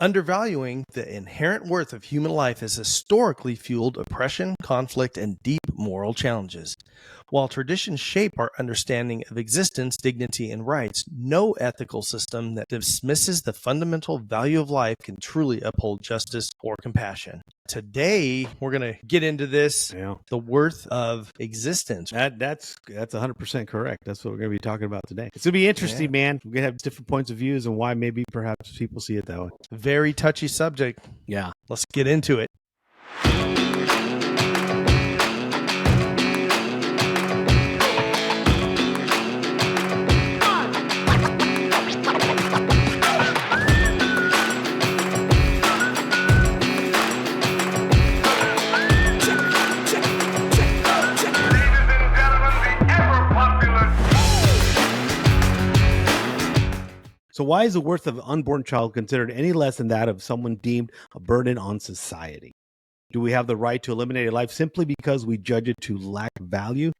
Undervaluing the inherent worth of human life has historically fueled oppression, conflict, and deep moral challenges. While traditions shape our understanding of existence, dignity, and rights, no ethical system that dismisses the fundamental value of life can truly uphold justice or compassion. Today, we're going to get into this, the worth of existence. That's 100% correct. That's what we're going to be talking about today. It's going to be interesting, man. We're going to have different points of views and why maybe perhaps people see it that way. Very touchy subject. Yeah. Let's get into it. So why is the worth of an unborn child considered any less than that of someone deemed a burden on society? Do we have the right to eliminate a life simply because we judge it to lack value?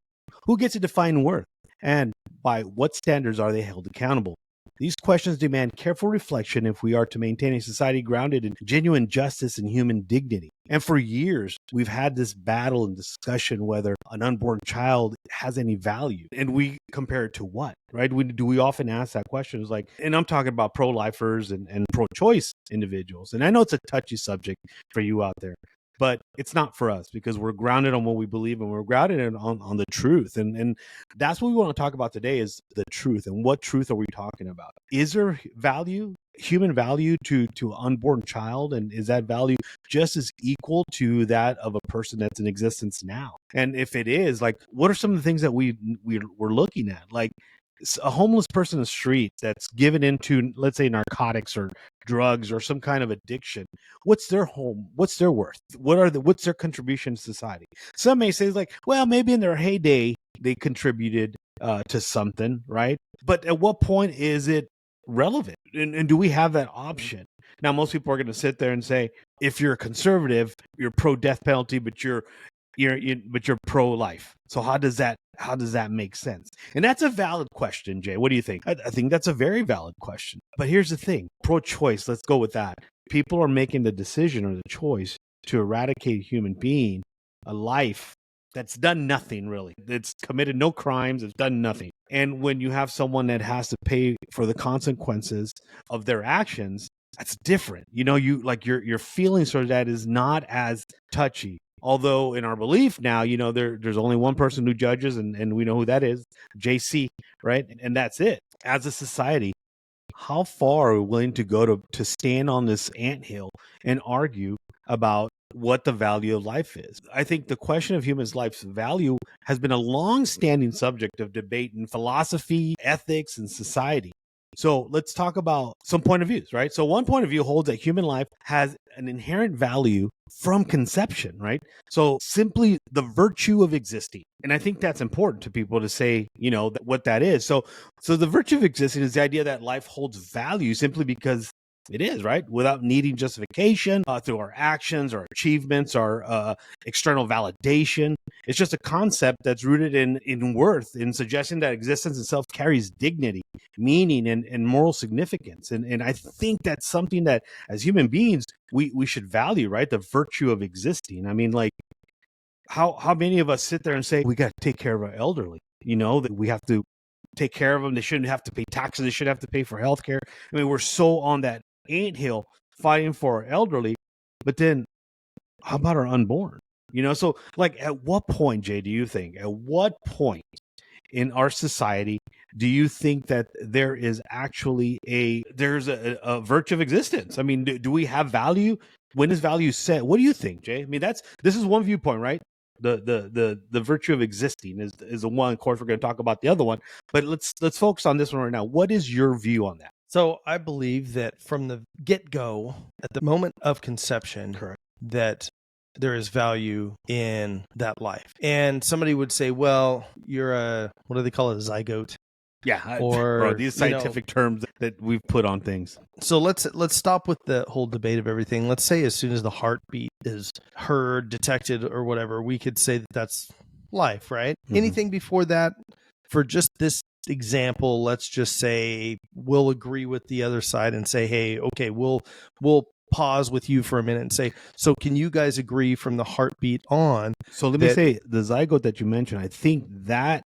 Who gets to define worth? And by what standards are they held accountable? These questions demand careful reflection if we are to maintain a society grounded in genuine justice and human dignity. And for years, we've had this battle and discussion whether an unborn child has any value. And we compare it to what, right? We often ask that question. It's like, and I'm talking about pro-lifers and pro-choice individuals. And I know it's a touchy subject for you out there, but it's not for us because we're grounded on what we believe and we're grounded on the truth. And that's what we want to talk about today is the truth. And what truth are we talking about? Is there value, human value to an unborn child? And is that value just as equal to that of a person that's in existence now? And if it is, like, what are some of the things that we're looking at? Like, a homeless person in the street that's given into, let's say, narcotics or drugs or some kind of addiction. What's their home? What's their worth? What's their contribution to society? Some may say, like, well, maybe in their heyday they contributed to something, right? But at what point is it relevant? And do we have that option? Now, most people are going to sit there and say, if you're a conservative, you're pro death penalty, but you're pro-life. So how does that make sense? And that's a valid question, Jay. What do you think? I think that's a very valid question. But here's the thing. Pro-choice, let's go with that. People are making the decision or the choice to eradicate a human being, a life that's done nothing, really. It's committed no crimes. It's done nothing. And when you have someone that has to pay for the consequences of their actions, that's different. You know, your feelings for that is not as touchy. Although in our belief now, you know, there's only one person who judges, and we know who that is, JC, right? And that's it. As a society, how far are we willing to go to stand on this anthill and argue about what the value of life is? I think the question of human life's value has been a long-standing subject of debate in philosophy, ethics, and society. So let's talk about some point of views, right? So one point of view holds that human life has an inherent value from conception, right? So simply the virtue of existing. And I think that's important to people to say, you know, what that is. So the virtue of existing is the idea that life holds value simply because it is, right? Without needing justification through our actions, our achievements, our external validation. It's just a concept that's rooted in worth, in suggesting that existence itself carries dignity, meaning, and moral significance. And I think that's something that as human beings, we should value, right? The virtue of existing. I mean, like, how many of us sit there and say, we got to take care of our elderly, you know, that we have to take care of them. They shouldn't have to pay taxes. They shouldn't have to pay for healthcare. I mean, we're so on that anthill fighting for our elderly, but then how about our unborn? You know, so like, at what point, Jay, do you think, at what point in our society do you think that there is actually a virtue of existence? I mean, do we have value? When is value set? What do you think, Jay? I mean, this is one viewpoint, right? The virtue of existing is the one. Of course, we're going to talk about the other one, but let's focus on this one right now. What is your view on that? So I believe that from the get-go, at the moment of conception, Correct, that there is value in that life. And somebody would say, well, you're what do they call it, a zygote? Yeah, or these scientific terms that we've put on things. So let's stop with the whole debate of everything. Let's say as soon as the heartbeat is heard, detected, or whatever, we could say that that's life, right? Mm-hmm. Anything before that, for just this example, let's just say we'll agree with the other side and say, hey, okay, we'll pause with you for a minute and say, so can you guys agree from the heartbeat on? So let me say, the zygote that you mentioned, I think that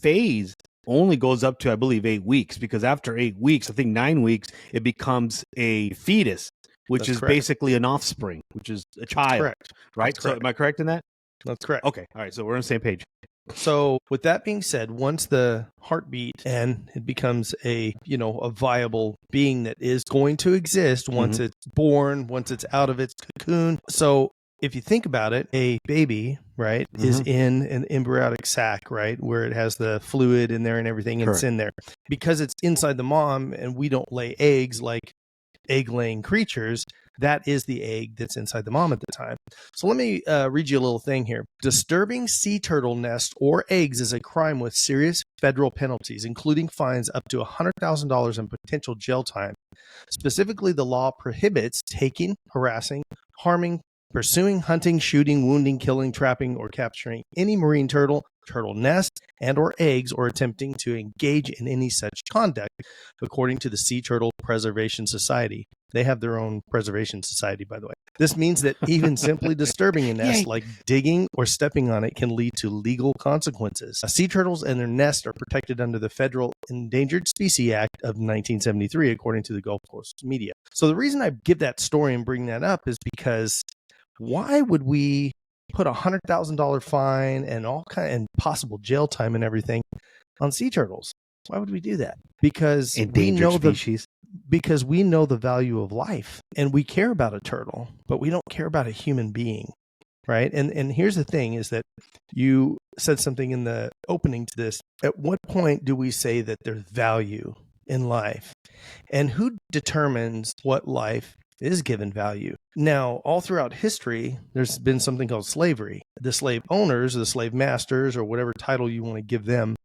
phase only goes up to, I believe, 8 weeks, because after 8 weeks, I think 9 weeks, it becomes a fetus, which That's is correct. basically an offspring, which is a child. Correct. Right? That's So correct. am I correct in that? That's correct. Okay. All right. So we're on the same page. So with that being said, once the heartbeat and it becomes a viable being that is going to exist once it's born, once it's out of its cocoon. So if you think about it, a baby, right, is in an embryonic sac, right, where it has the fluid in there and everything, and it's in there. Because it's inside the mom and we don't lay eggs like egg-laying creatures, that is the egg that's inside the mom at the time. So let me read you a little thing here. Disturbing sea turtle nest or eggs is a crime with serious federal penalties, including fines up to $100,000 and potential jail time. Specifically, the law prohibits taking, harassing, harming, pursuing, hunting, shooting, wounding, killing, trapping, or capturing any marine turtle, turtle nest, and or eggs, or attempting to engage in any such conduct, according to the Sea Turtle Preservation Society. They have their own preservation society, by the way. This means that even simply disturbing a nest, like digging or stepping on it, can lead to legal consequences. Sea turtles and their nest are protected under the Federal Endangered Species Act of 1973, according to the Gulf Coast media. So the reason I give that story and bring that up is because why would we put $100,000 fine and all kind and possible jail time and everything on sea turtles? Why would we do that? Because we know because we know the value of life, and we care about a turtle, but we don't care about a human being, right? And here's the thing: is that you said something in the opening to this. At what point do we say that there's value in life, and who determines what life is given value? Now, all throughout history, there's been something called slavery. The slave owners, the slave masters, or whatever title you want to give them,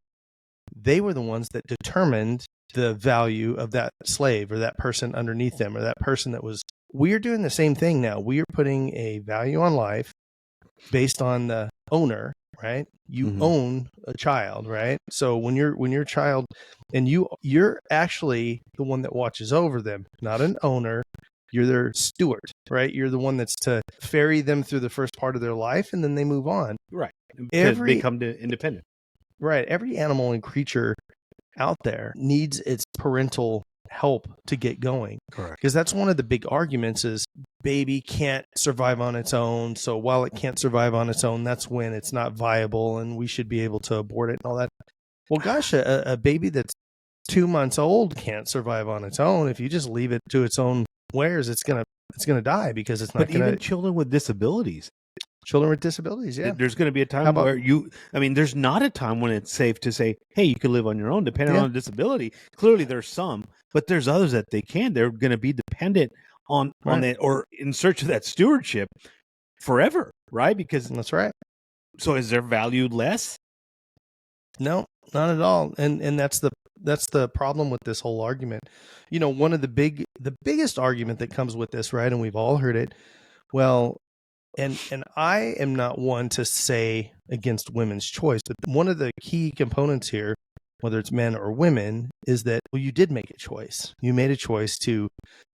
they were the ones that determined the value of that slave or that person underneath them or that person that was. We are doing the same thing now. We are putting a value on life based on the owner, right? You own a child, right? So when you're a child and you're actually the one that watches over them, not an owner. You're their steward, right? You're the one that's to ferry them through the first part of their life, and then they move on. Right. To become independent. Right. Every animal and creature out there needs its parental help to get going. Correct. Because that's one of the big arguments is baby can't survive on its own. So while it can't survive on its own, that's when it's not viable and we should be able to abort it and all that. Well, gosh, a baby that's 2 months old can't survive on its own. If you just leave it to its own wares, it's gonna die because it's not. But even children with disabilities. Children with disabilities, yeah. There's going to be a time where there's not a time when it's safe to say, hey, you can live on your own, depending on a disability. Clearly, there's some, but there's others that they can. They're going to be dependent on that or in search of that stewardship forever, right? Because that's right. So is their value less? No, not at all. And that's the problem with this whole argument. One of the biggest argument that comes with this, right? And we've all heard it. Well, and I am not one to say against women's choice, but one of the key components here, whether it's men or women, is that, well, you did make a choice. You made a choice to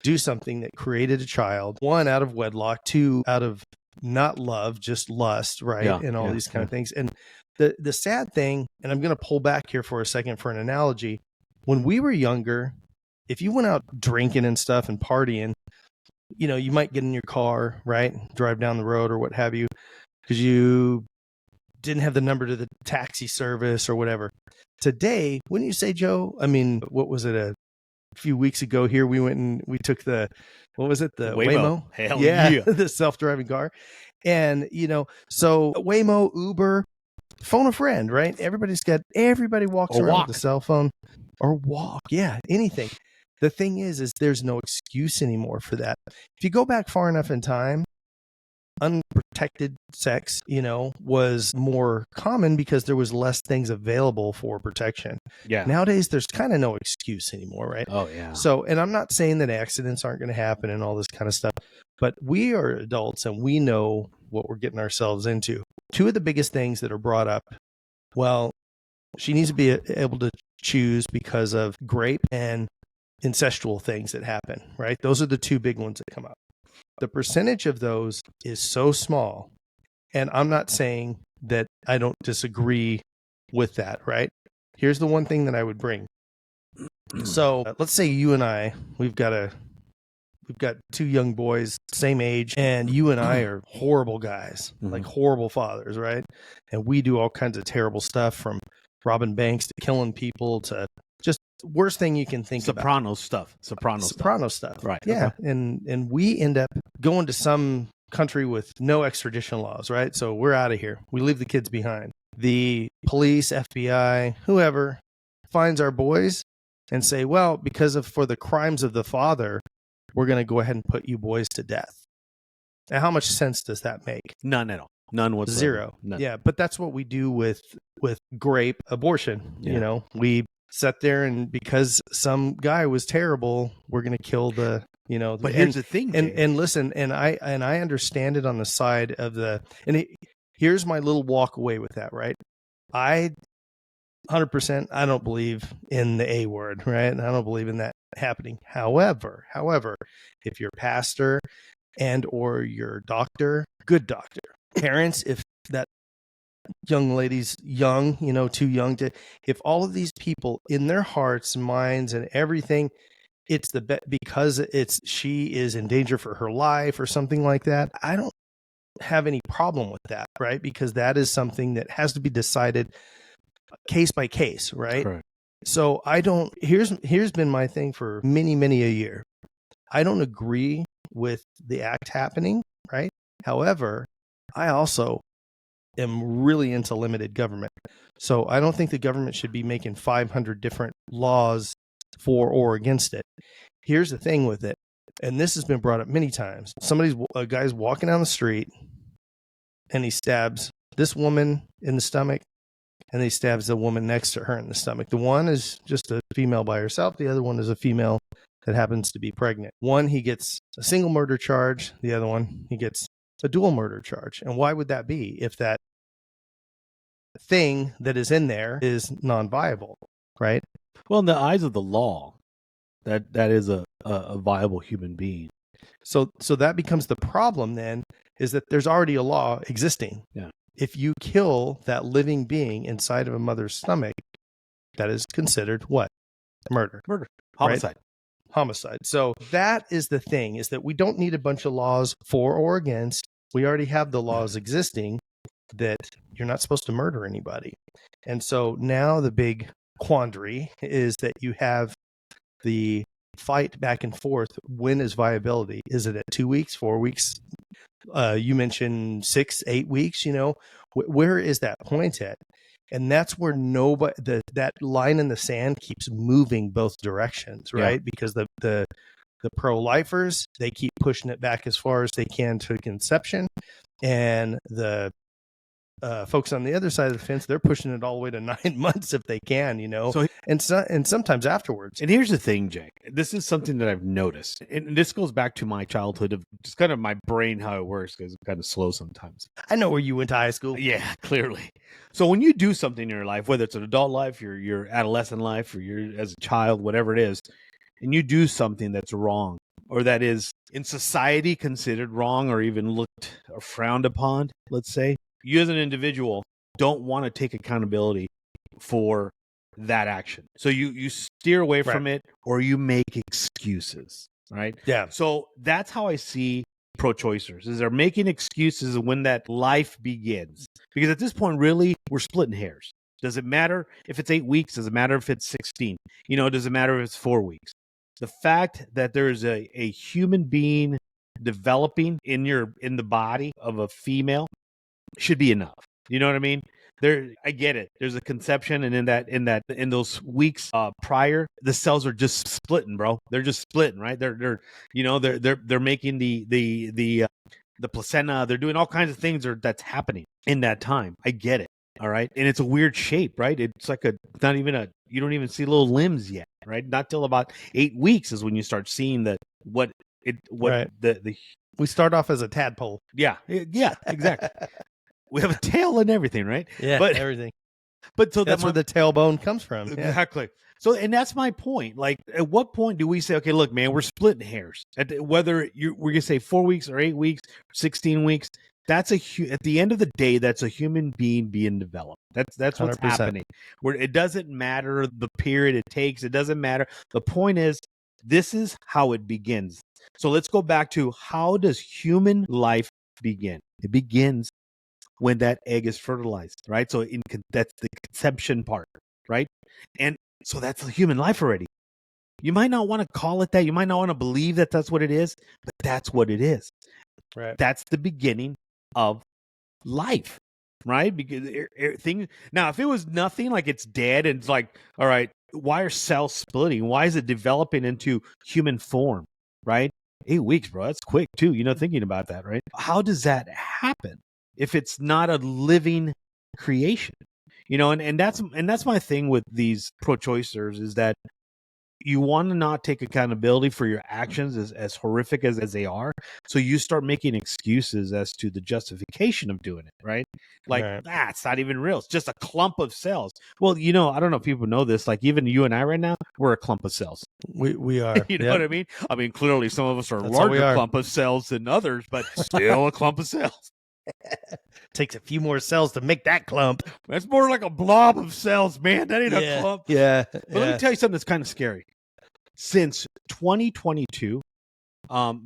do something that created a child, one, out of wedlock, two, out of not love, just lust, right? And all these kind of things. And the sad thing, and I'm going to pull back here for a second for an analogy. When we were younger, if you went out drinking and stuff and partying, you might get in your car, right? Drive down the road or what have you, because you didn't have the number to the taxi service or whatever. Today, wouldn't you say, Joe? I mean, what was it? A few weeks ago here, we went and we took the Waymo? Hell yeah. The self-driving car. And, so Waymo, Uber, phone a friend, right? Everybody walks around with a cell phone or walk. Yeah, anything. The thing is there's no excuse anymore for that. If you go back far enough in time, unprotected sex, was more common because there was less things available for protection. Yeah. Nowadays, there's kind of no excuse anymore, right? Oh, yeah. So, and I'm not saying that accidents aren't going to happen and all this kind of stuff, but we are adults and we know what we're getting ourselves into. Two of the biggest things that are brought up, well, she needs to be able to choose because of grape and incestual things that happen, right? Those are the two big ones that come up. The percentage of those is so small. And I'm not saying that I don't disagree with that, right? Here's the one thing that I would bring. So let's say you and I, we've got two young boys, same age, and you and I are horrible guys, like horrible fathers, right? And we do all kinds of terrible stuff, from robbing banks to killing people to just worst thing you can think Soprano about. stuff. Right. Yeah. Okay. And we end up going to some country with no extradition laws, right? So we're out of here. We leave the kids behind. The police, FBI, whoever finds our boys and say, well, for the crimes of the father, we're going to go ahead and put you boys to death. Now, how much sense does that make? None at all. None whatsoever. Zero. None. Yeah, but that's what we do with grape abortion. Yeah. You know, we sat there, and because some guy was terrible, we're going to kill the, you know. But here's the thing, and listen, and I understand it on the side of here's my little walk away with that, right? 100%, I don't believe in the A word, right? I don't believe in that happening. However, if your pastor and or your doctor, good doctor, parents, if that young lady's young, you know, too young to, if all of these people in their hearts, minds, and everything, it's because she is in danger for her life or something like that, I don't have any problem with that, right? Because that is something that has to be decided case by case, right? Correct. So here's been my thing for many a year. I don't agree with the act happening, right? However, I also am really into limited government. So I don't think the government should be making 500 different laws for or against it. Here's the thing with it, and this has been brought up many times. A guy's walking down the street and he stabs this woman in the stomach, and he stabs the woman next to her in the stomach. The one is just a female by herself. The other one is a female that happens to be pregnant. One, he gets a single murder charge. The other one, he gets a dual murder charge. And why would that be if that thing that is in there is non-viable, right? Well, in the eyes of the law, that is a viable human being. So that becomes the problem then, is that there's already a law existing. Yeah. If you kill that living being inside of a mother's stomach, that is considered what? Murder. Homicide. Right? Homicide. So that is the thing, is that we don't need a bunch of laws for or against. We already have the laws existing that you're not supposed to murder anybody. And so now the big quandary is that you have the fight back and forth. When is viability? Is it at 2 weeks, 4 weeks? You mentioned 6, 8 weeks, you know, where is that point at? And that's where that line in the sand keeps moving both directions, right? Yeah. Because the pro-lifers, they keep pushing it back as far as they can to conception. And the folks on the other side of the fence, they're pushing it all the way to 9 months if they can, you know, and sometimes afterwards. And here's the thing, Jake, this is something that I've noticed, and this goes back to my childhood of just kind of my brain, how it works, because it's kind of slow sometimes. I know where you went to high school. Yeah, clearly. So when you do something in your life, whether it's an adult life, your adolescent life, or you're as a child, whatever it is, and you do something that's wrong, or that is in society considered wrong, or even looked or frowned upon, let's say, you as an individual don't want to take accountability for that action. So you steer away from it, or you make excuses, right? Yeah. So that's how I see pro-choicers, is they're making excuses when that life begins. Because at this point, really, we're splitting hairs. Does it matter if it's 8 weeks? Does it matter if it's 16? You know, does it matter if it's 4 weeks? The fact that there is a human being developing in the body of a female should be enough. You know what I mean? I get it. There's a conception, and in those weeks prior, the cells are just splitting, bro. They're just splitting, right? They're making the placenta. They're doing all kinds of things that's happening in that time. I get it. All right, and it's a weird shape, right? It's like you don't even see little limbs yet, right? Not till about 8 weeks is when you start seeing right. We start off as a tadpole. Yeah, exactly. We have a tail and everything, right? Yeah, but everything. But so that's where the tailbone comes from. Yeah. Exactly. So, and that's my point. Like, at what point do we say, okay, look, man, we're splitting hairs. Whether we're gonna say 4 weeks or 8 weeks, 16 weeks. That's at the end of the day, that's a human being being developed. That's what's 100%. happening. Where it doesn't matter the period it takes. It doesn't matter. The point is, this is how it begins. So let's go back to, how does human life begin? It begins when that egg is fertilized, right? So that's the conception part, right? And so that's human life already. You might not want to call it that. You might not want to believe that that's what it is, but that's what it is. Right. That's the beginning of life, right? Because things. Now, if it was nothing, like it's dead, and it's like, all right, why are cells splitting? Why is it developing into human form, right? 8 weeks, bro. That's quick too. Thinking about that, right? How does that happen if it's not a living creation? And that's my thing with these pro-choicers, is that you want to not take accountability for your actions, as horrific as they are. So you start making excuses as to the justification of doing it, right? Like, Right. it's not even real. It's just a clump of cells. Well, I don't know if people know this. Like, even you and I right now, we're a clump of cells. We are. You know what I mean? I mean, clearly some of us are a larger clump of cells than others, but still a clump of cells. Takes a few more cells to make that clump. That's more like a blob of cells, man. That ain't a clump. Yeah. But let me tell you something that's kind of scary. Since 2022,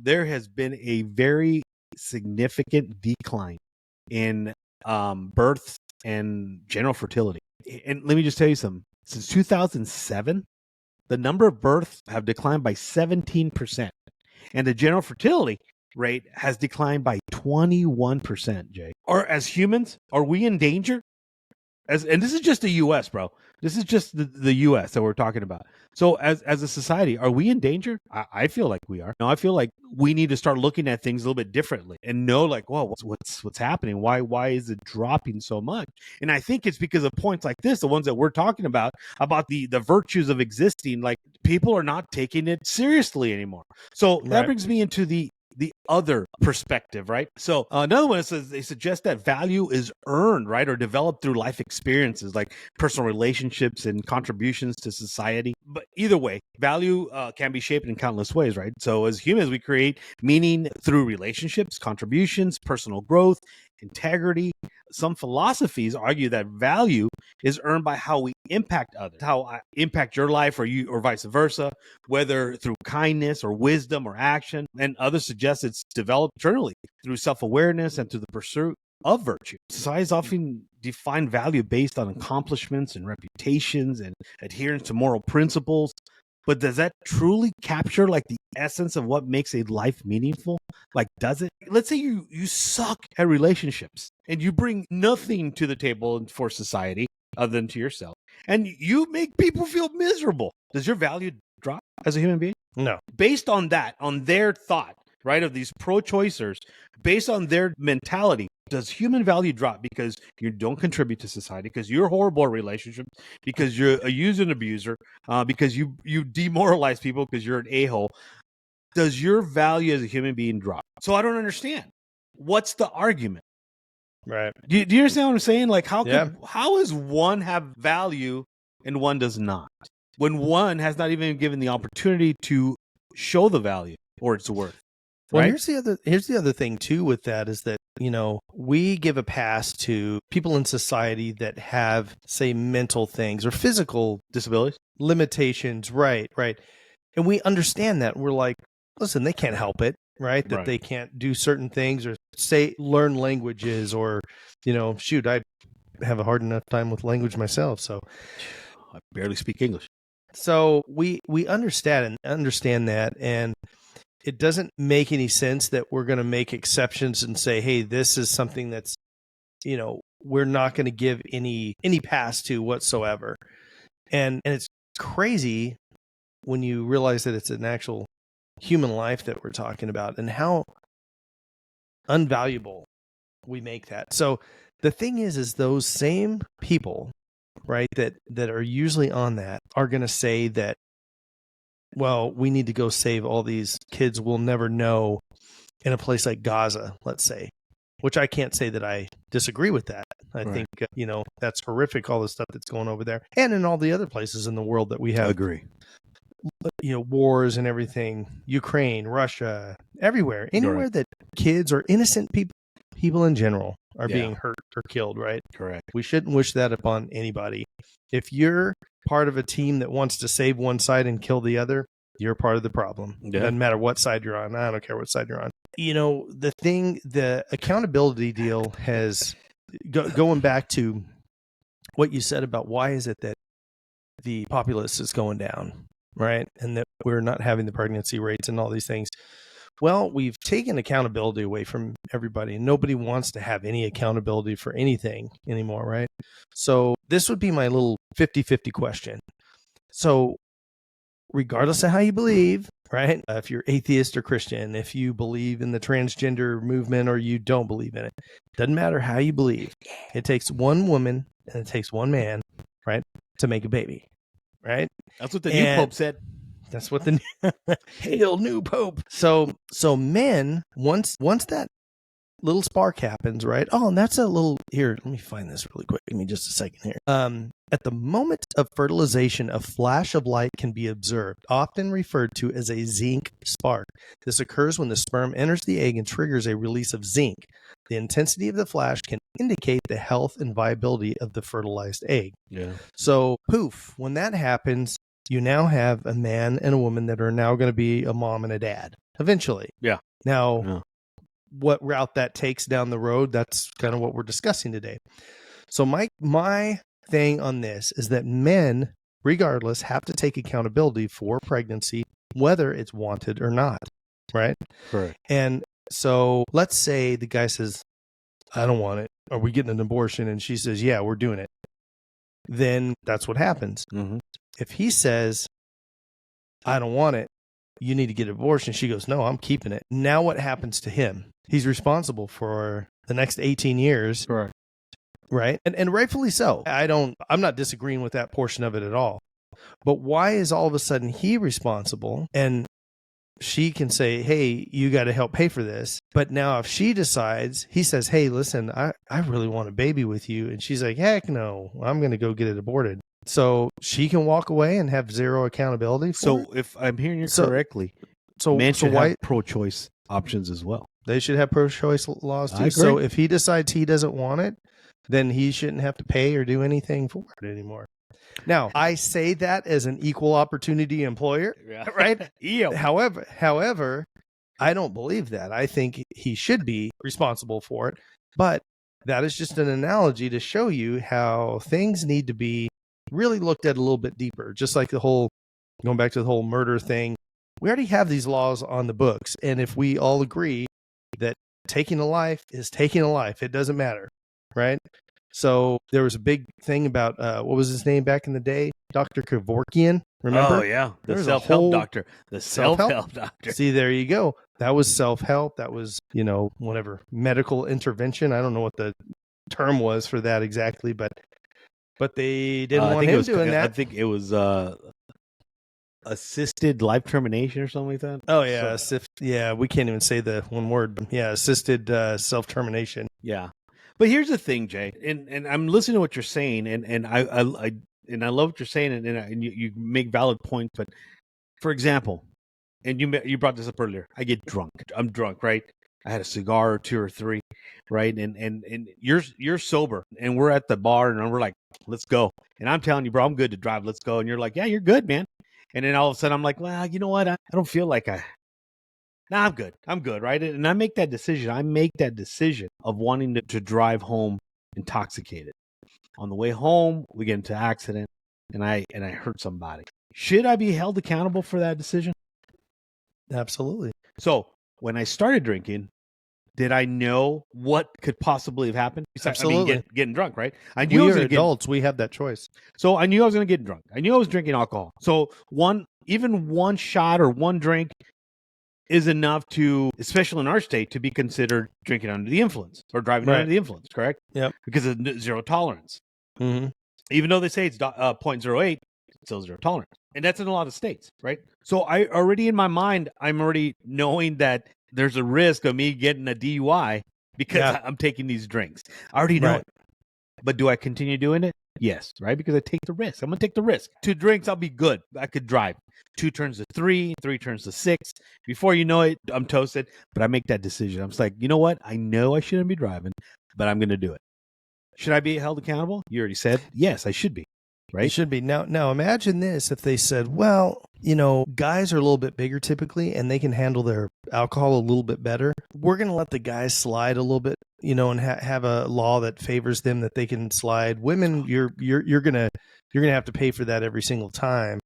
there has been a very significant decline in births and general fertility. And let me just tell you something. Since 2007, the number of births have declined by 17%. And the general fertility rate has declined by 21%, Jay. Or as humans, are we in danger? And this is just the U.S., bro. This is just the U.S. that we're talking about. So as a society, are we in danger? I feel like we are. No, I feel like we need to start looking at things a little bit differently and know, like, well, what's happening? Why is it dropping so much? And I think it's because of points like this, the ones that we're talking about the virtues of existing. Like, people are not taking it seriously anymore. So that brings me into the other perspective, right? So another one says they suggest that value is earned, right, or developed through life experiences, like personal relationships and contributions to society. But either way, value can be shaped in countless ways, right? So as humans, we create meaning through relationships, contributions, personal growth, integrity. Some philosophies argue that value is earned by how we impact others, how I impact your life, or vice versa, whether through kindness or wisdom or action. And others suggest it's developed internally through self-awareness and through the pursuit of virtue. Societies often define value based on accomplishments and reputations and adherence to moral principles. But does that truly capture, like, the essence of what makes a life meaningful? Like, does it? Let's say you suck at relationships and you bring nothing to the table for society other than to yourself, and you make people feel miserable. Does your value drop as a human being? No. Based on that, on their thought, right, of these pro-choicers, based on their mentality, does human value drop because you don't contribute to society, because you're horrible at relationships, because you're a user and abuser, because you demoralize people because you're an a-hole? Does your value as a human being drop? So I don't understand. What's the argument? Right. Do you understand what I'm saying? Like, how does one have value and one does not, when one has not even given the opportunity to show the value or its worth? Well, right? here's the other thing too with that, is that, we give a pass to people in society that have, say, mental things or physical disabilities, limitations. Right. And we understand that. We're like, listen, they can't help it, right? That they can't do certain things or learn languages, or, shoot, I have a hard enough time with language myself. So I barely speak English. So we understand that, and it doesn't make any sense that we're going to make exceptions and say, hey, this is something that's, we're not going to give any pass to whatsoever. And it's crazy when you realize that it's an actual human life that we're talking about, and how unvaluable we make that. So the thing is those same people, right, that are usually on that, are going to say that, well, we need to go save all these kids we'll never know in a place like Gaza, let's say, which I can't say that I disagree with that. I Right. think, that's horrific, all the stuff that's going over there. And in all the other places in the world that we have, Agree. Wars and everything, Ukraine, Russia, everywhere, anywhere that kids or innocent people in general are being hurt or killed, right? Correct. We shouldn't wish that upon anybody. If you're part of a team that wants to save one side and kill the other, you're part of the problem. Yeah. Doesn't matter what side you're on. I don't care what side you're on. The accountability deal has, going back to what you said about why is it that the populace is going down, right? And that we're not having the pregnancy rates and all these things. Well, we've taken accountability away from everybody, and nobody wants to have any accountability for anything anymore, right? So this would be my little 50-50 question. So regardless of how you believe, right? If you're atheist or Christian, if you believe in the transgender movement or you don't believe in it, doesn't matter how you believe. It takes one woman and it takes one man, right, to make a baby, right? That's what the new pope said. That's what the hail new pope. So men, once that little spark happens, right? Oh, and that's a little here. Let me find this really quick. Give me just a second here. At the moment of fertilization, a flash of light can be observed, often referred to as a zinc spark. This occurs when the sperm enters the egg and triggers a release of zinc. The intensity of the flash can indicate the health and viability of the fertilized egg. Yeah. So, poof, when that happens, you now have a man and a woman that are now going to be a mom and a dad eventually. Yeah. Now, what route that takes down the road, that's kind of what we're discussing today. So my thing on this is that men, regardless, have to take accountability for pregnancy, whether it's wanted or not, right? Correct. And so let's say the guy says, I don't want it. Are we getting an abortion? And she says, yeah, we're doing it. Then that's what happens. Mm-hmm. If he says, I don't want it, you need to get an abortion, she goes, no, I'm keeping it. Now what happens to him? He's responsible for the next 18 years. Correct. Right? And rightfully so. I'm not disagreeing with that portion of it at all. But why is all of a sudden he responsible and she can say, hey, you got to help pay for this. But now if she decides, he says, hey, listen, I really want a baby with you. And she's like, heck no, I'm going to go get it aborted. So she can walk away and have zero accountability for it? If I'm hearing you correctly, men should have pro-choice options as well. They should have pro-choice laws too. I agree. So if he decides he doesn't want it, then he shouldn't have to pay or do anything for it anymore. Now, I say that as an equal opportunity employer, right? However, I don't believe that. I think he should be responsible for it. But that is just an analogy to show you how things need to be really looked at a little bit deeper. Just like going back to the whole murder thing, we already have these laws on the books. And if we all agree that taking a life is taking a life, it doesn't matter, right? So there was a big thing about, what was his name back in the day? Dr. Kevorkian, remember? Oh, yeah. The self-help doctor. The self-help doctor. See, there you go. That was self-help. That was, whatever, medical intervention. I don't know what the term was for that exactly, but they didn't want him doing that. I think it was assisted life termination or something like that. Oh, yeah. We can't even say the one word. Yeah, assisted self-termination. Yeah. But here's the thing, Jay, and I'm listening to what you're saying, and I love what you're saying, and you make valid points. But for example, and you brought this up earlier, I get drunk. I'm drunk, right? I had a cigar or two or three, right? And you're sober, and we're at the bar, and we're like, let's go. And I'm telling you, bro, I'm good to drive. Let's go. And you're like, yeah, you're good, man. And then all of a sudden, I'm like, well, you know what? I don't feel like I'm good. I'm good, right? And I make that decision. I make that decision of wanting to drive home intoxicated. On the way home, we get into an accident, and I hurt somebody. Should I be held accountable for that decision? Absolutely. So when I started drinking, did I know what could possibly have happened? Absolutely. I mean, getting drunk, right? I knew we are adults. We have that choice. So I knew I was going to get drunk. I knew I was drinking alcohol. So even one shot or one drink is enough to, especially in our state, to be considered drinking under the influence or driving under the influence, correct? Yep. Because of zero tolerance. Mm-hmm. Even though they say it's 0.08, it's still zero tolerance. And that's in a lot of states, right? So I already, in my mind, I'm already knowing that there's a risk of me getting a DUI because I'm taking these drinks. I already know it. But do I continue doing it? Yes, right? Because I take the risk. I'm going to take the risk. 2 drinks, I'll be good. I could drive. 2 turns to 3, 3 turns to 6. Before you know it, I'm toasted. But I make that decision. I'm just like, you know what? I know I shouldn't be driving, but I'm going to do it. Should I be held accountable? You already said, yes, I should be. Right? It should be. Now imagine this if they said, well, guys are a little bit bigger typically and they can handle their alcohol a little bit better. We're going to let the guys slide a little bit, and have a law that favors them, that they can slide. Women, you're going to have to pay for that every single time.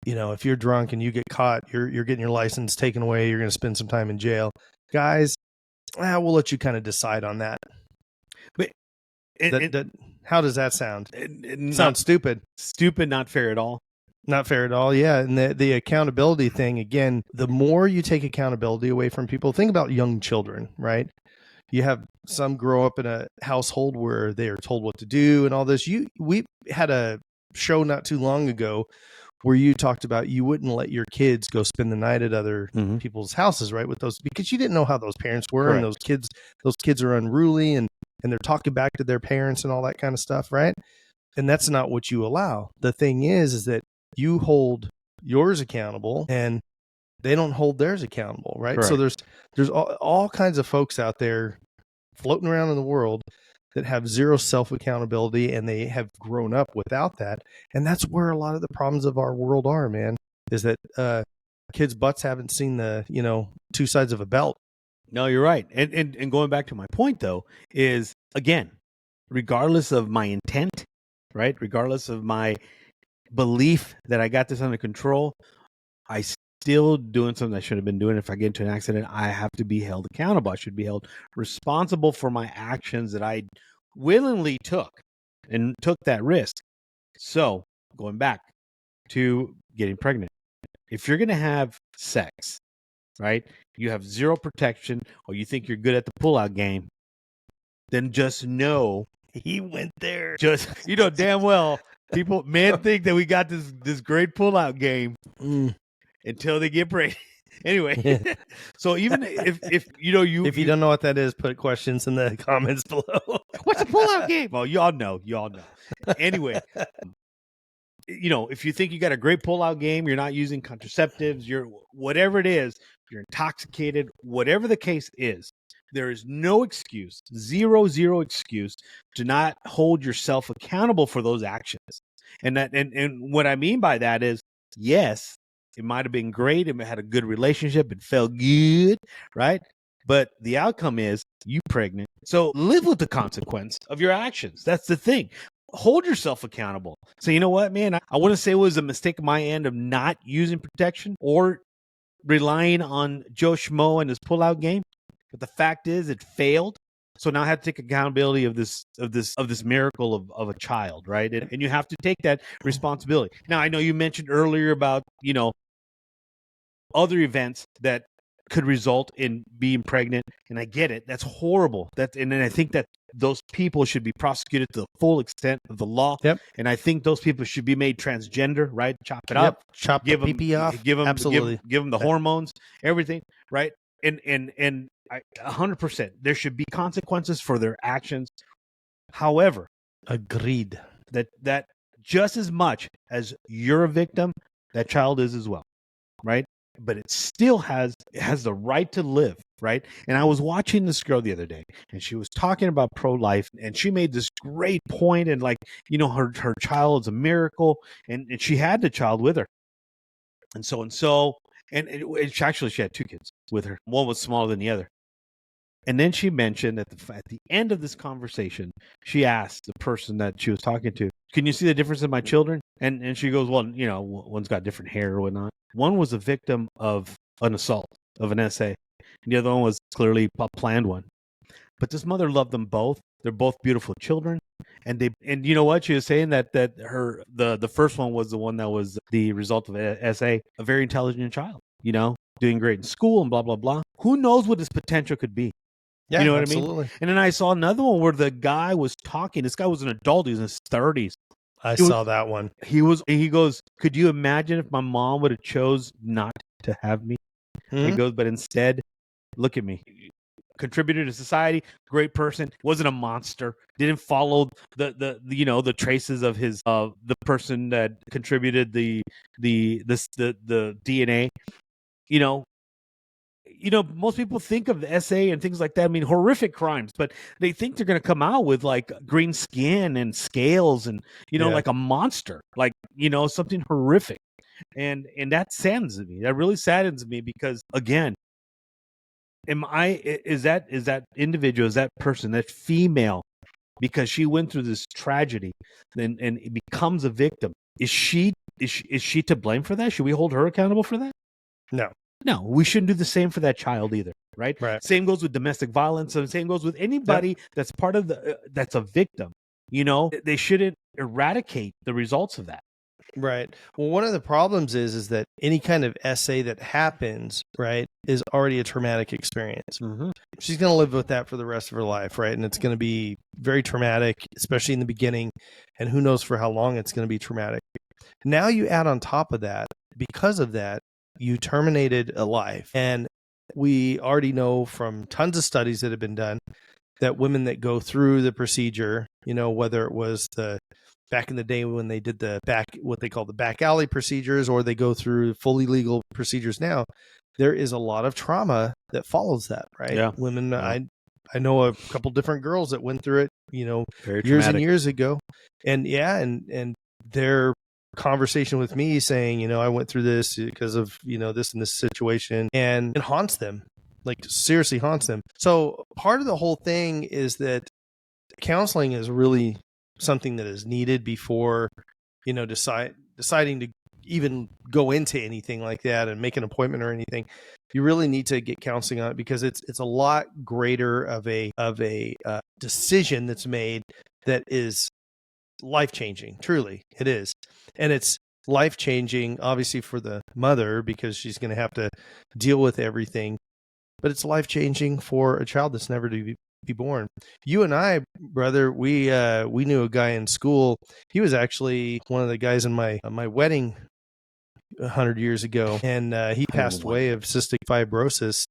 If you're drunk and you get caught, you're getting your license taken away, you're going to spend some time in jail. Guys, we'll let you kind of decide on that. But how does that sound? Sounds stupid. Stupid, not fair at all. Not fair at all, yeah. And the accountability thing, again, the more you take accountability away from people, think about young children, right? You have some grow up in a household where they are told what to do and all this. We had a show not too long ago where you talked about you wouldn't let your kids go spend the night at other people's houses, right? With those, because you didn't know how those parents were. Correct. And those kids are unruly and they're talking back to their parents and all that kind of stuff, right? And that's not what you allow. The thing is that you hold yours accountable and they don't hold theirs accountable, right? Correct. So there's all kinds of folks out there floating around in the world that have zero self-accountability, and they have grown up without that. And that's where a lot of the problems of our world are, man, is that kids' butts haven't seen the, 2 sides of a belt. No, you're right. And going back to my point, though, is, again, regardless of my intent, right, regardless of my belief that I got this under control, I still doing something I should have been doing. If I get into an accident, I have to be held accountable. I should be held responsible for my actions that I willingly took that risk. So going back to getting pregnant, if you're going to have sex, right, you have zero protection, or you think you're good at the pullout game, then just know he went there. Just, damn well, men think that we got this great pullout game until they get pregnant. Anyway, so even if you don't know what that is, put questions in the comments below. What's a pullout game? Well, y'all know. Anyway, if you think you got a great pullout game, you're not using contraceptives, you're whatever it is, you're intoxicated, whatever the case is, there is no excuse, zero excuse to not hold yourself accountable for those actions. And what I mean by that is, yes, it might have been great. It had a good relationship. It felt good, right? But the outcome is you pregnant. So live with the consequence of your actions. That's the thing. Hold yourself accountable. So you know what, man? I want to say it was a mistake on my end of not using protection or relying on Joe Schmo and his pullout game. But the fact is, it failed. So now I have to take accountability of this miracle of a child, right? And you have to take that responsibility. Now, I know you mentioned earlier about, other events that could result in being pregnant, and I get it. That's horrible. And then I think that those people should be prosecuted to the full extent of the law. Yep. And I think those people should be made transgender, right? Chop it up, chop the pee off, give them absolutely, give them the hormones, everything, right? And 100%, there should be consequences for their actions. However, agreed that just as much as you're a victim, that child is as well, right? But it still has the right to live, right? And I was watching this girl the other day, and she was talking about pro-life, and she made this great point, and her child is a miracle, and she had the child with her, and she had 2 kids with her. One was smaller than the other. And then she mentioned at the end of this conversation, she asked the person that she was talking to, "Can you see the difference in my children?" And she goes, "Well, one's got different hair or whatnot. One was a victim of an assault, of an SA. And the other one was clearly a planned one. But this mother loved them both. They're both beautiful children. And you know what? She was saying that the first one was the one that was the result of SA, a very intelligent child, doing great in school and blah, blah, blah. Who knows what his potential could be? Yeah, you know what absolutely. I mean? And then I saw another one where the guy was talking. This guy was an adult. He was in his 30s. I saw that one. He goes, "Could you imagine if my mom would have chose not to have me?" He goes, "But instead, look at me. contributed to society, great person, wasn't a monster, didn't follow the traces of his the person that contributed the DNA. Most people think of the SA and things like that. I mean, horrific crimes, but they think they're going to come out with like green skin and scales and, like a monster, like, something horrific. And that saddens me. That really saddens me because, again, is that individual, is that person, that female, because she went through this tragedy and it becomes a victim. Is she to blame for that? Should we hold her accountable for that? No, we shouldn't do the same for that child either, right? Same goes with domestic violence, and same goes with anybody that's part of that's a victim. They shouldn't eradicate the results of that. Right. Well, one of the problems is that any kind of SA that happens, right, is already a traumatic experience. Mm-hmm. She's going to live with that for the rest of her life, right? And it's going to be very traumatic, especially in the beginning, and who knows for how long it's going to be traumatic. Now you add on top of that, because of that, you terminated a life. And we already know from tons of studies that have been done that women that go through the procedure, whether it was back in the day when they did what they call the back alley procedures, or they go through fully legal procedures now, there is a lot of trauma that follows that, right? Yeah. Women, yeah. I know a couple different girls that went through it, Very years traumatic. and years ago. And and their conversation with me saying, I went through this because of, this and this situation, and it haunts them, like seriously haunts them. So part of the whole thing is that counseling is really something that is needed before, deciding to even go into anything like that and make an appointment or anything. You really need to get counseling on it, because it's a lot greater of a decision that's made that is life-changing. Truly, it is. And it's life-changing, obviously, for the mother, because she's going to have to deal with everything. But it's life-changing for a child that's never to be born. You and I, brother, we knew a guy in school. He was actually one of the guys in my wedding 100 years ago, and he passed away of cystic fibrosis.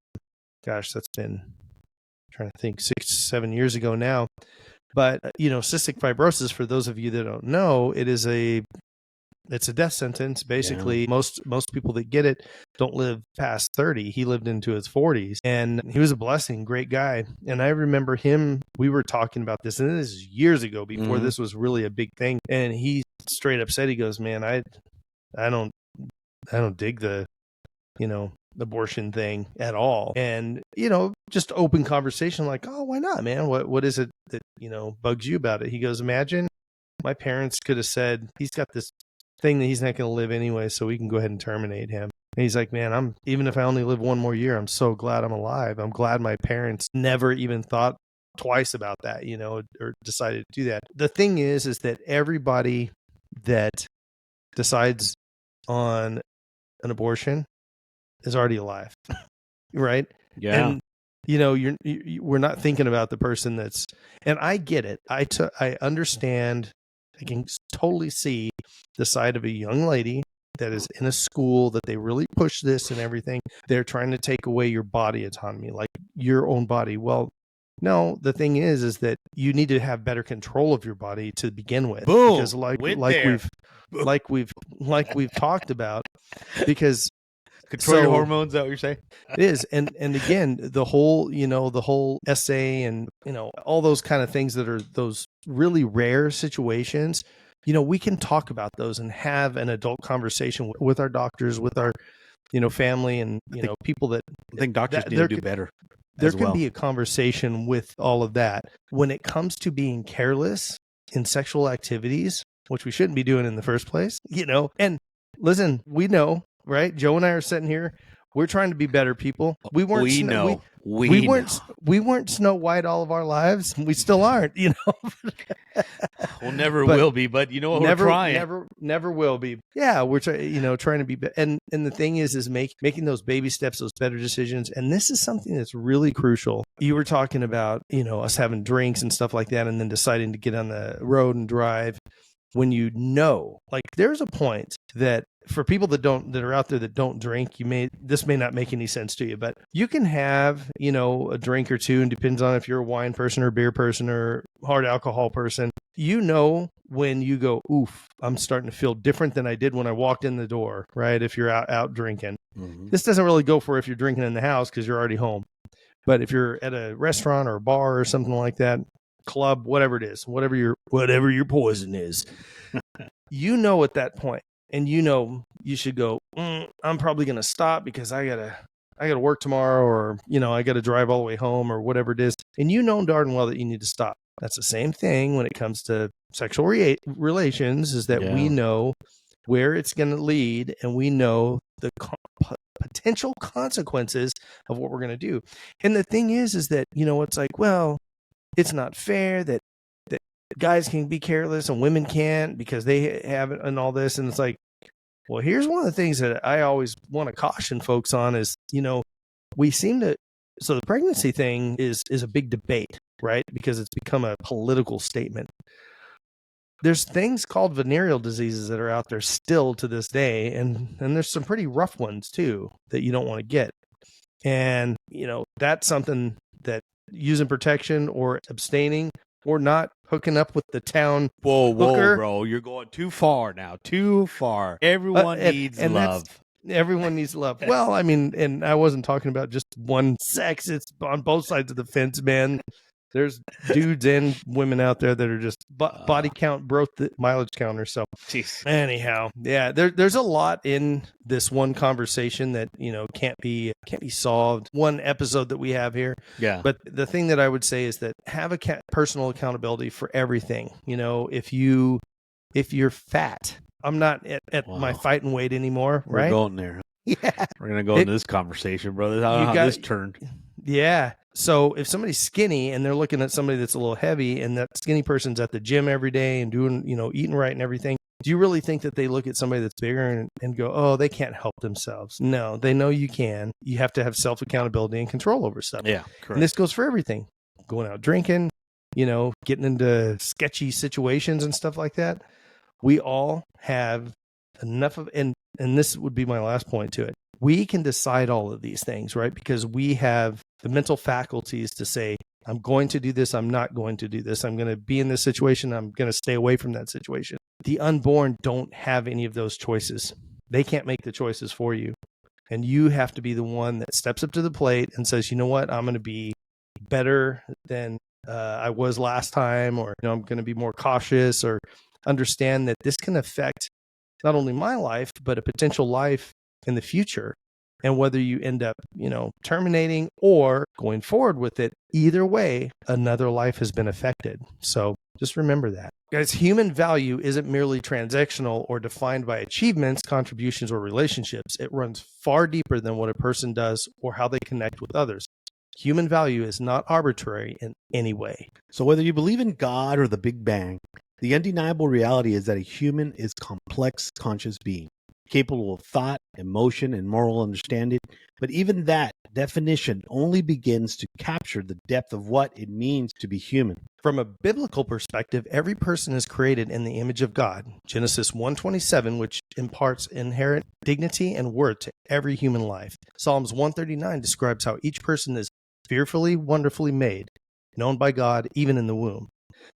Gosh, that's been, I'm trying to think, 6-7 years ago now. But cystic fibrosis, for those of you that don't know, it's a death sentence. Basically, most people that get it don't live past 30. He lived into his 40s, and he was a blessing, great guy. And I remember him, we were talking about this, and this is years ago, before this was really a big thing. And he straight up said, he goes, "Man, I don't dig the, abortion thing at all." And, just open conversation, like, "Oh, why not, man? What is it that, bugs you about it?" He goes, "Imagine my parents could have said, he's got this thing that he's not going to live anyway, so we can go ahead and terminate him." And he's like, "Man, even if I only live one more year, I'm so glad I'm alive. I'm glad my parents never even thought twice about that, or decided to do that." The thing is that everybody that decides on an abortion is already alive, right? Yeah. And we're not thinking about the person that's, and I get it. I understand. I can totally see the side of a young lady that is in a school that they really push this and everything. They're trying to take away your body autonomy, like your own body. Well, no, the thing is that you need to have better control of your body to begin with. Boom. Because like we've talked about, because control your hormones, is that what you're saying? It is. And again, the whole SA and, all those kind of things that are those really rare situations, we can talk about those and have an adult conversation with our doctors, with our, family, and, people that I think doctors need to do better. There can be a conversation with all of that. When it comes to being careless in sexual activities, which we shouldn't be doing in the first place, and listen, we know, right? Joe and I are sitting here. We're trying to be better people. We weren't. We weren't Snow White all of our lives. We still aren't. We'll never will be. But we're trying. Never will be. Yeah, we're trying to be. And the thing is making those baby steps, those better decisions. And this is something that's really crucial. You were talking about us having drinks and stuff like that, and then deciding to get on the road and drive. When like there's a point that for people that are out there that don't drink, this may not make any sense to you, but you can have, a drink or two, and depends on if you're a wine person or beer person or hard alcohol person. When you go, oof, I'm starting to feel different than I did when I walked in the door, right? If you're out drinking. Mm-hmm. This doesn't really go for if you're drinking in the house because you're already home. But if you're at a restaurant or a bar or something like that, club, whatever it is, whatever your poison is, at that point, and you should go, I'm probably going to stop because I gotta work tomorrow, or, I got to drive all the way home, or whatever it is. And darn well that you need to stop. That's the same thing when it comes to sexual relations, is that we know where it's going to lead, and we know the potential consequences of what we're going to do. And the thing is that, it's like, well, it's not fair that guys can be careless and women can't because they have it and all this. And it's like, well, here's one of the things that I always want to caution folks on is, we seem to, so the pregnancy thing is a big debate, right? Because it's become a political statement. There's things called venereal diseases that are out there still to this day. And there's some pretty rough ones too that you don't want to get. And, that's something that using protection or abstaining or not hooking up with the town hooker. Bro, you're going too far now. Too far. Everyone needs love. Everyone needs love. Well, I mean, and I wasn't talking about just one sex. It's on both sides of the fence, man. There's dudes and women out there that are just body count broke the mileage counter. So anyhow, yeah, there's a lot in this one conversation that, can't be solved. One episode that we have here. Yeah. But the thing that I would say is that have a personal accountability for everything. If you're fat, I'm not at my fighting weight anymore. We're right? Going there. Yeah. We're going to go into this conversation, brother. How this turned. Yeah. So if somebody's skinny and they're looking at somebody that's a little heavy, and that skinny person's at the gym every day and doing, eating right and everything, do you really think that they look at somebody that's bigger and go, oh, they can't help themselves? No, they know you can. You have to have self-accountability and control over stuff. Yeah, correct. And this goes for everything. Going out drinking, getting into sketchy situations and stuff like that. We all have enough of, and this would be my last point to it. We can decide all of these things, right? Because we have the mental faculties to say, I'm going to do this. I'm not going to do this. I'm going to be in this situation. I'm going to stay away from that situation. The unborn don't have any of those choices. They can't make the choices for you. And you have to be the one that steps up to the plate and says, you know what? I'm going to be better than I was last time, or I'm going to be more cautious, or understand that this can affect not only my life, but a potential life in the future. And whether you end up, terminating or going forward with it, either way, another life has been affected. So just remember that. Guys, human value isn't merely transactional or defined by achievements, contributions, or relationships. It runs far deeper than what a person does or how they connect with others. Human value is not arbitrary in any way. So whether you believe in God or the Big Bang, the undeniable reality is that a human is a complex, conscious being, capable of thought, emotion, and moral understanding. But even that definition only begins to capture the depth of what it means to be human. From a biblical perspective, every person is created in the image of God. Genesis 1:27, which imparts inherent dignity and worth to every human life. Psalms 139 describes how each person is fearfully, wonderfully made, known by God even in the womb.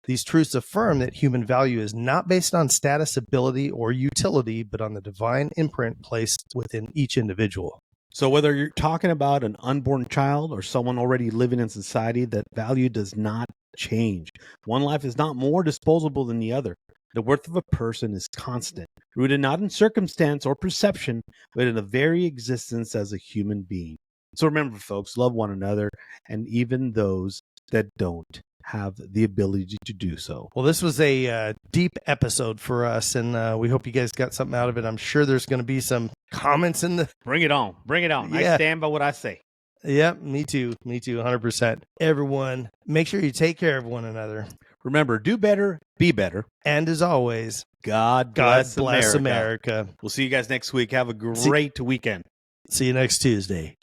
These truths affirm that human value is not based on status, ability, or utility, but on the divine imprint placed within each individual. So whether you're talking about an unborn child or someone already living in society, that value does not change. One life is not more disposable than the other. The worth of a person is constant, rooted not in circumstance or perception, but in the very existence as a human being. So remember, folks, love one another, and even those that don't have the ability to do so. Well, this was a deep episode for us, and we hope you guys got something out of it. I'm sure there's going to be some comments in the... Bring it on. Bring it on. Yeah. I stand by what I say. Yep, me too. Me too, 100%. Everyone, make sure you take care of one another. Remember, do better, be better. And as always, God bless America. We'll see you guys next week. Have a great weekend. See you next Tuesday.